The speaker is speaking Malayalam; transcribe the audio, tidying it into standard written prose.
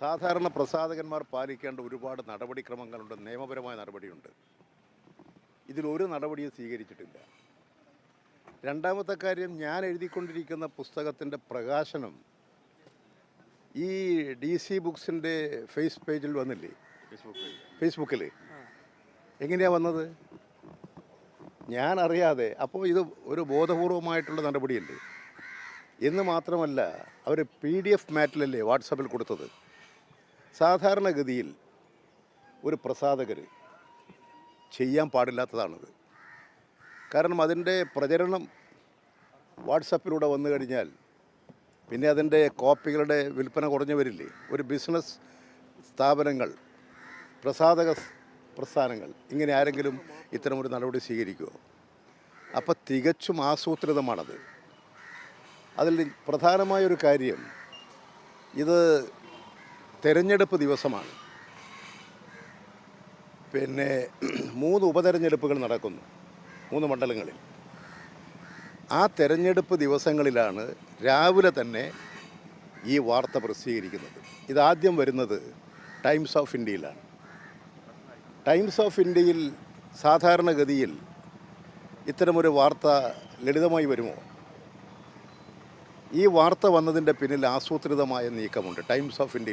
സാധാരണ പ്രസാധകന്മാർ പാലിക്കേണ്ട ഒരുപാട് നടപടിക്രമങ്ങളുണ്ട്, നിയമപരമായ നടപടിയുണ്ട്. ഇതിലൊരു നടപടിയും സ്വീകരിച്ചിട്ടില്ല. രണ്ടാമത്തെ കാര്യം, ഞാൻ എഴുതിക്കൊണ്ടിരിക്കുന്ന പുസ്തകത്തിൻ്റെ പ്രകാശനം ഈ DC ബുക്സിൻ്റെ ഫേസ് പേജിൽ വന്നില്ലേ, ഫേസ്ബുക്കിൽ എങ്ങനെയാണ് വന്നത്? ഞാൻ അറിയാതെ. അപ്പോൾ ഇത് ഒരു ബോധപൂർവമായിട്ടുള്ള നടപടിയല്ലേ എന്ന് മാത്രമല്ല, അവർ PDF മാറ്റിലല്ലേ വാട്സാപ്പിൽ കൊടുത്തത്. സാധാരണഗതിയിൽ ഒരു പ്രസാധകർ ചെയ്യാൻ പാടില്ലാത്തതാണത്. കാരണം അതിൻ്റെ പ്രചരണം വാട്സപ്പിലൂടെ വന്നു കഴിഞ്ഞാൽ പിന്നെ അതിൻ്റെ കോപ്പികളുടെ വിൽപ്പന കുറഞ്ഞു വരില്ലേ. ഒരു ബിസിനസ് സ്ഥാപനങ്ങൾ, പ്രസാധക പ്രസ്ഥാനങ്ങൾ ഇങ്ങനെ ആരെങ്കിലും ഇത്തരമൊരു നടപടി സ്വീകരിക്കുമോ? അപ്പോൾ തികച്ചും ആസൂത്രിതമാണത്. അതിൽ പ്രധാനമായൊരു കാര്യം, ഇത് തെരഞ്ഞെടുപ്പ് ദിവസമാണ്. പിന്നെ 3 ഉപതെരഞ്ഞെടുപ്പുകൾ നടക്കുന്നു 3 മണ്ഡലങ്ങളിൽ. ആ തെരഞ്ഞെടുപ്പ് ദിവസങ്ങളിലാണ് രാവിലെ തന്നെ ഈ വാർത്ത പ്രസിദ്ധീകരിക്കുന്നത്. ഇതാദ്യം വരുന്നത് ടൈംസ് ഓഫ് ഇന്ത്യയിലാണ്. ടൈംസ് ഓഫ് ഇന്ത്യയിൽ സാധാരണഗതിയിൽ ഇത്തരമൊരു വാർത്ത ലളിതമായി വരുമോ? ഈ വാർത്ത വന്നതിൻ്റെ പിന്നിൽ ആസൂത്രിതമായ നീക്കമുണ്ട് ടൈംസ് ഓഫ് ഇന്ത്യയിൽ.